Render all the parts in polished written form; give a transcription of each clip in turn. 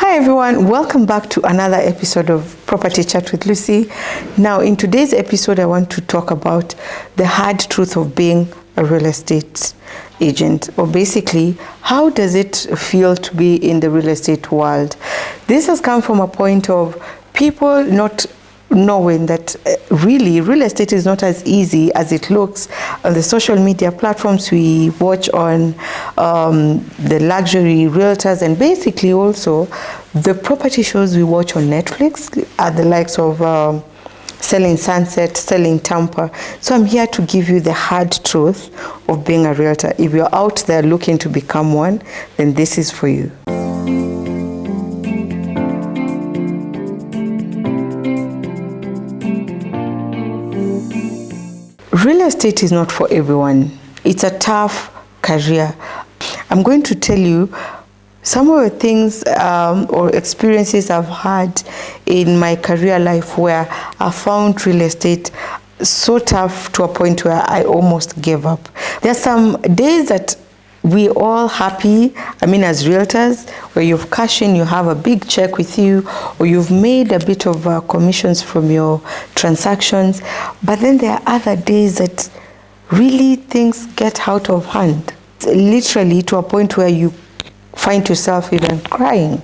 Hi everyone, welcome back to another episode of Property Chat with Lucy. Now in today's episode I want to talk about the hard truth of being a real estate agent, or basically how does it feel to be in the real estate world. This has come from a point of people not knowing that really real estate is not as easy as it looks on the social media platforms we watch on, the luxury realtors, and basically also the property shows we watch on Netflix at the likes of Selling Sunset, Selling Tampa. So I'm here to give you the hard truth of being a realtor. If you're out there looking to become one, then this is for you. Real estate is not for everyone. It's a tough career. I'm going to tell you some of the things or experiences I've had in my career life where I found real estate so tough to a point where I almost gave up. There are some days that we all happy, as realtors, where you've cashed in, you have a big check with you, or you've made a bit of commissions from your transactions. But then there are other days that really things get out of hand, literally to a point where you find yourself even crying.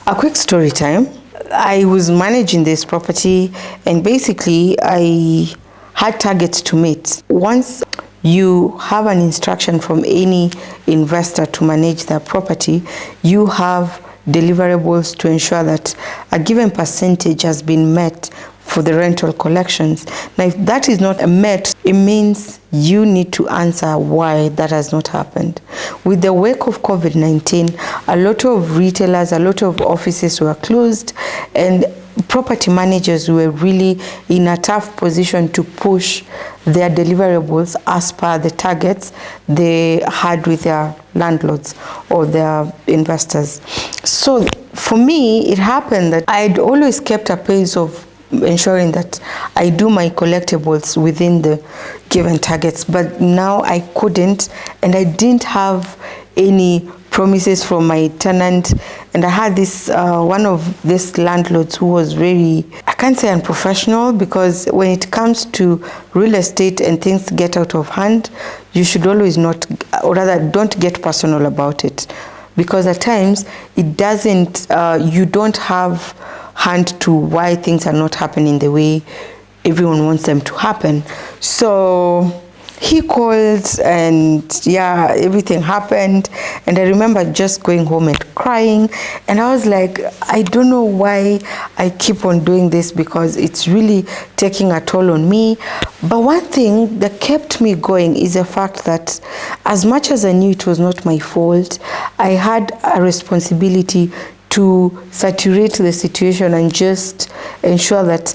A quick story time. I was managing this property, and basically I had targets to meet. Once you have an instruction from any investor to manage their property, you have deliverables to ensure that a given percentage has been met for the rental collections. Now, if that is not met, it means you need to answer why that has not happened. With the wake of COVID-19, a lot of retailers, a lot of offices were closed, and property managers were really in a tough position to push their deliverables as per the targets they had with their landlords or their investors. So for me, it happened that I'd always kept a pace of ensuring that I do my collectibles within the given targets, but now I couldn't, and I didn't have any promises from my tenant. And I had this one of these landlords who was very, I can't say unprofessional, because when it comes to real estate and things get out of hand, you should always not, or rather don't get personal about it, because at times it doesn't, you don't have hand to why things are not happening the way everyone wants them to happen. So he called, and yeah, everything happened. And I remember just going home and crying. And I was like, I don't know why I keep on doing this, because it's really taking a toll on me. But one thing that kept me going is the fact that as much as I knew it was not my fault, I had a responsibility to saturate the situation and just ensure that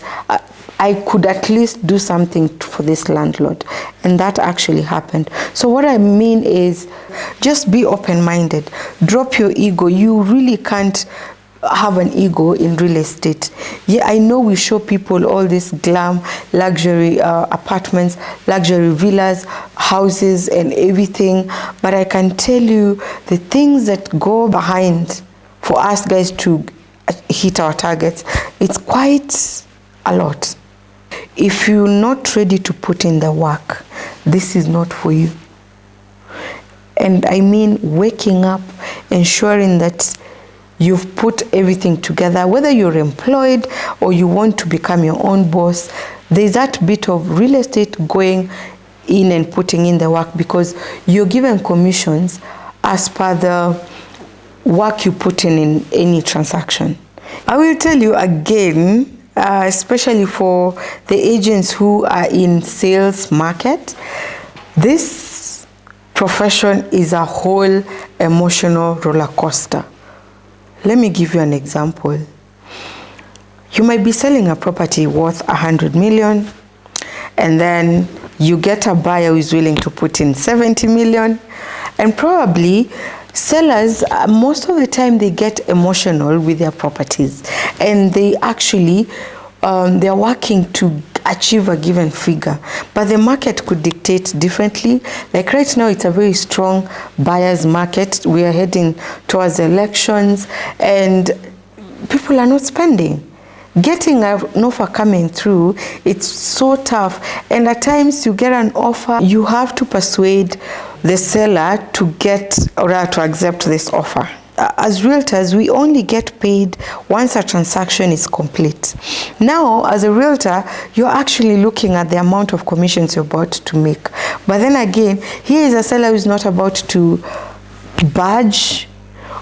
I could at least do something for this landlord. And that actually happened. So what I mean is, just be open-minded. Drop your ego. You really can't have an ego in real estate. Yeah, I know we show people all this glam, luxury apartments, luxury villas, houses, and everything. But I can tell you the things that go behind for us guys to hit our targets, it's quite a lot. If you're not ready to put in the work, this is not for you. And I mean waking up, ensuring that you've put everything together, whether you're employed or you want to become your own boss. There's that bit of real estate going in and putting in the work, because you're given commissions as per the work you put in any transaction. I will tell you again, especially for the agents who are in sales market, this profession is a whole emotional roller coaster. Let me give you an example. You might be selling a property worth 100 million, and then you get a buyer who is willing to put in 70 million, and probably sellers, most of the time they get emotional with their properties, and they actually they're working to achieve a given figure, but the market could dictate differently. Like right now, it's a very strong buyer's market. We are heading towards elections, and people are not spending. Getting an offer coming through, it's so tough. And at times you get an offer, you have to persuade the seller to get or to accept this offer. As realtors, we only get paid once a transaction is complete. Now, as a realtor, you're actually looking at the amount of commissions you're about to make. But then again, here is a seller who's not about to budge,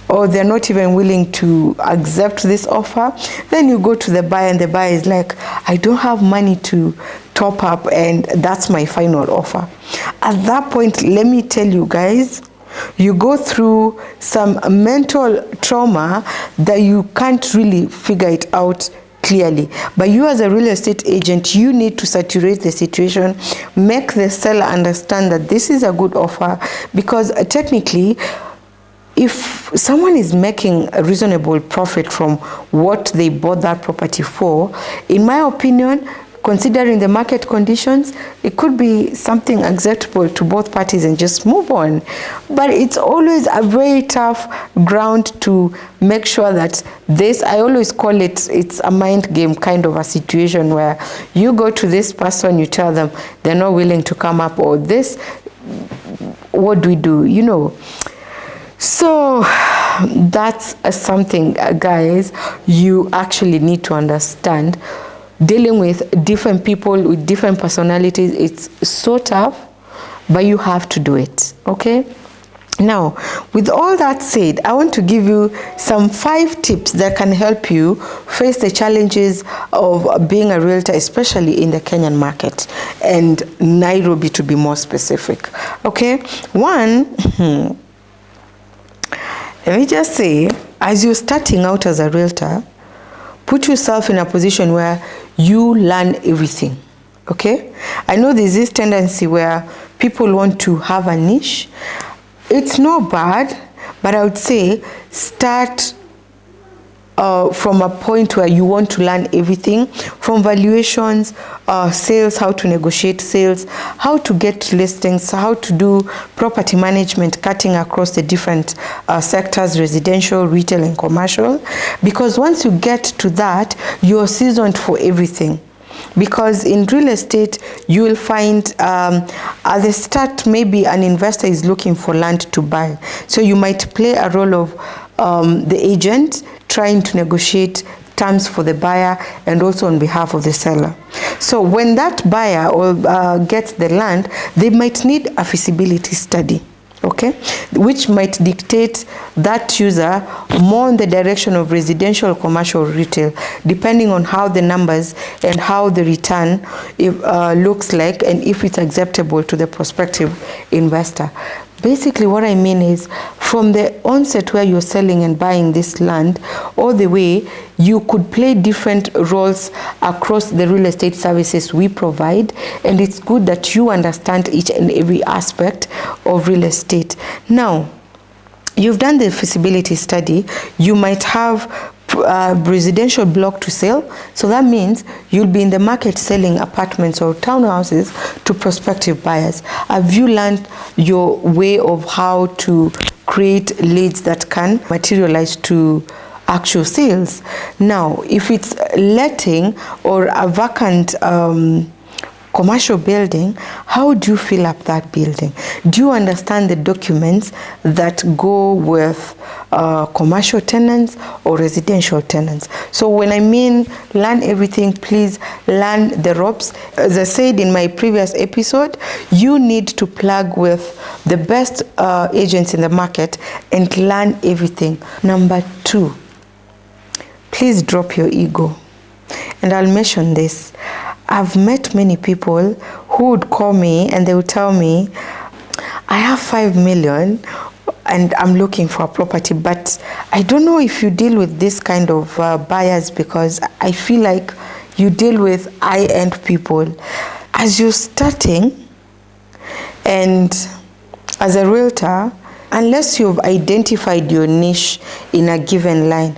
or they're not even willing to accept this offer. Then you go to the buyer, and the buyer is like, I don't have money to top up, and that's my final offer. At that point, let me tell you guys, you go through some mental trauma that you can't really figure it out clearly. But you as a real estate agent, you need to saturate the situation, make the seller understand that this is a good offer, because technically, if someone is making a reasonable profit from what they bought that property for, in my opinion, considering the market conditions, it could be something acceptable to both parties and just move on. But it's always a very tough ground to make sure that this, I always call it, it's a mind game kind of a situation where you go to this person, you tell them they're not willing to come up, or this, what do we do, you know? So that's something, guys, you actually need to understand. Dealing with different people with different personalities, it's so tough, but you have to do it, okay? Now, with all that said, I want to give you some 5 tips that can help you face the challenges of being a realtor, especially in the Kenyan market, and Nairobi to be more specific, okay? 1, let me just say, as you're starting out as a realtor, put yourself in a position where you learn everything, okay? I know there's this tendency where people want to have a niche. It's not bad, but I would say start from a point where you want to learn everything, from valuations, sales, how to negotiate sales, how to get listings, how to do property management, cutting across the different sectors, residential, retail, and commercial. Because once you get to that, you're seasoned for everything. Because in real estate, you will find at the start, maybe an investor is looking for land to buy. So you might play a role of the agent, trying to negotiate terms for the buyer and also on behalf of the seller. So when that buyer gets the land, they might need a feasibility study, okay, which might dictate that user more in the direction of residential, commercial, retail, depending on how the numbers and how the return looks like, and if it's acceptable to the prospective investor. Basically, what I mean is, from the onset where you're selling and buying this land, all the way, you could play different roles across the real estate services we provide, and it's good that you understand each and every aspect of real estate. Now, you've done the feasibility study, you might have residential block to sell, so that means you'll be in the market selling apartments or townhouses to prospective buyers. Have you learned your way of how to create leads that can materialize to actual sales? Now, if it's letting or a vacant commercial building, how do you fill up that building? Do you understand the documents that go with commercial tenants or residential tenants? So when I mean learn everything, please learn the ropes. As I said in my previous episode, you need to plug with the best agents in the market and learn everything. Number 2, please drop your ego. And I'll mention this. I've met many people who would call me and they would tell me, I have 5 million and I'm looking for a property, but I don't know if you deal with this kind of buyers, because I feel like you deal with high-end people. As you're starting, and as a realtor, unless you've identified your niche in a given line,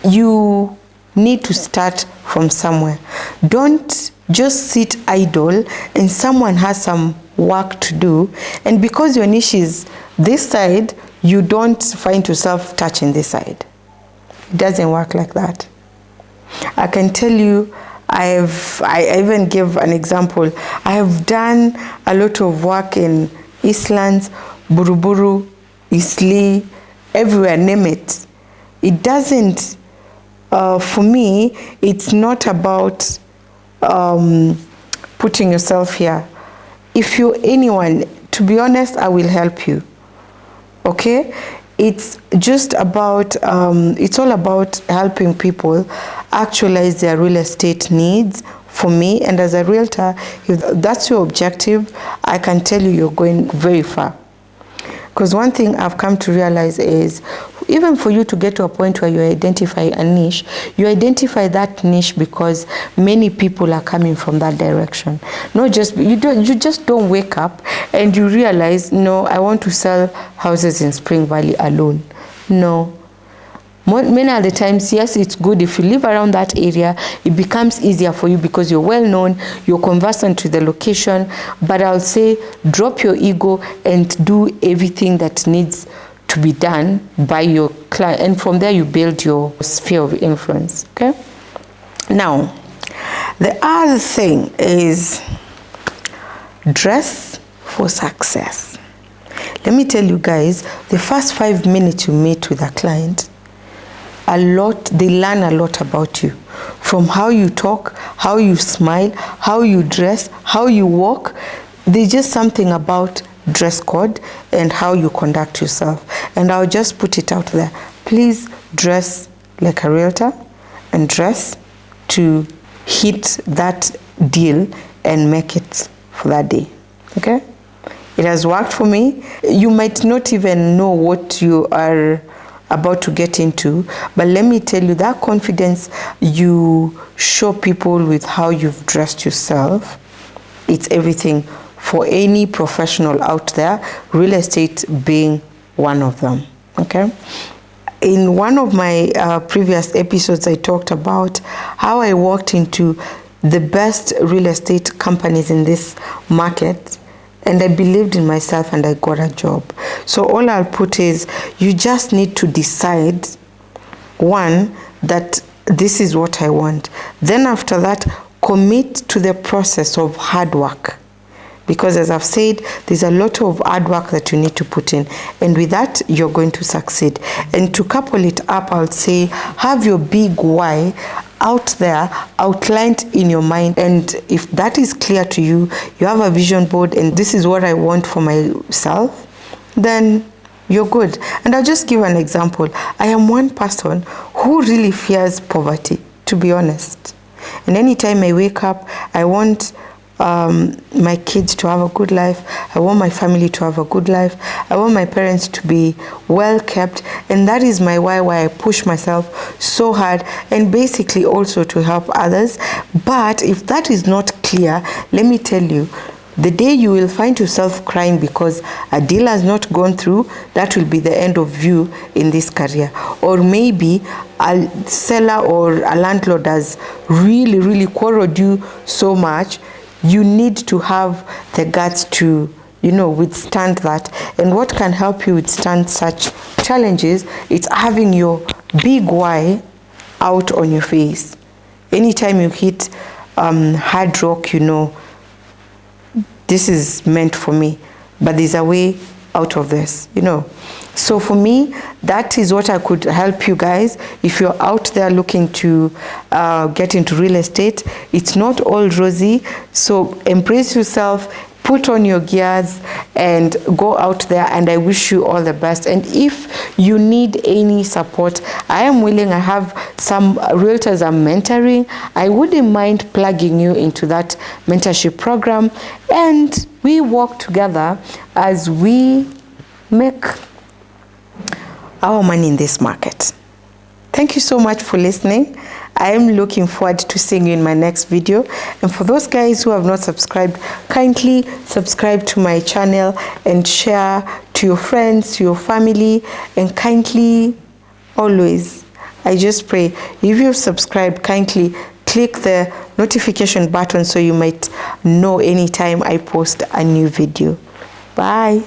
you need to start from somewhere. Don't just sit idle and someone has some work to do, and because your niche is this side, you don't find yourself touching this side. It doesn't work like that. I can tell you, I even give an example. I have done a lot of work in Eastlands, Buruburu, Isli, everywhere, name it. It doesn't, for me, it's not about putting yourself here. If you're anyone, to be honest, I will help you. Okay? It's just about, it's all about helping people actualize their real estate needs. For me, and as a realtor, if that's your objective, I can tell you you're going very far. Because one thing I've come to realize is, even for you to get to a point where you identify a niche, you identify that niche because many people are coming from that direction. Not just, you just don't wake up and you realize, no, I want to sell houses in Spring Valley alone. No. Many of the times, yes, it's good if you live around that area, it becomes easier for you because you're well known, you're conversant to the location. But I'll say, drop your ego and do everything that needs to be done by your client, and from there you build your sphere of influence. Okay? Now, the other thing is dress for success. Let me tell you guys, the first 5 minutes you meet with a client, they learn a lot about you. From how you talk, how you smile, how you dress, how you walk. There's just something about dress code and how you conduct yourself. And I'll just put it out there. Please dress like a realtor and dress to hit that deal and make it for that day. Okay? It has worked for me. You might not even know what you are about to get into, but let me tell you, that confidence you show people with how you've dressed yourself, it's everything for any professional out there, real estate being one of them. Okay? In one of my previous episodes, I talked about how I walked into the best real estate companies in this market, and I believed in myself and I got a job. So all I'll put is, you just need to decide, one, that this is what I want. Then after that, commit to the process of hard work. Because as I've said, there's a lot of hard work that you need to put in. And with that, you're going to succeed. And to couple it up, I'll say, have your big why out there, outlined in your mind. And if that is clear to you, you have a vision board, and this is what I want for myself, then you're good. And I'll just give an example. I am one person who really fears poverty, to be honest. And anytime I wake up, I want my kids to have a good life. I want my family to have a good life. I want my parents to be well kept. And that is my why I push myself so hard, and basically also to help others. But if that is not clear, let me tell you, the day you will find yourself crying because a deal has not gone through, that will be the end of you in this career. Or maybe a seller or a landlord has really quarreled you so much. You need to have the guts to, withstand that. And what can help you withstand such challenges, it's having your big why out on your face. Anytime you hit hard rock, this is meant for me, but there's a way out of this, So for me, that is what I could help you guys. If you're out there looking to get into real estate, it's not all rosy. So embrace yourself, put on your gears, and go out there. And I wish you all the best. And if you need any support, I am willing. I have some realtors I'm mentoring. I wouldn't mind plugging you into that mentorship program. And we work together as we make our money in this market. Thank you so much for listening. I am looking forward to seeing you in my next video. And for those guys who have not subscribed, kindly subscribe to my channel and share to your friends, to your family, and kindly, always, I just pray, if you've subscribed, kindly click the notification button so you might know anytime I post a new video. Bye.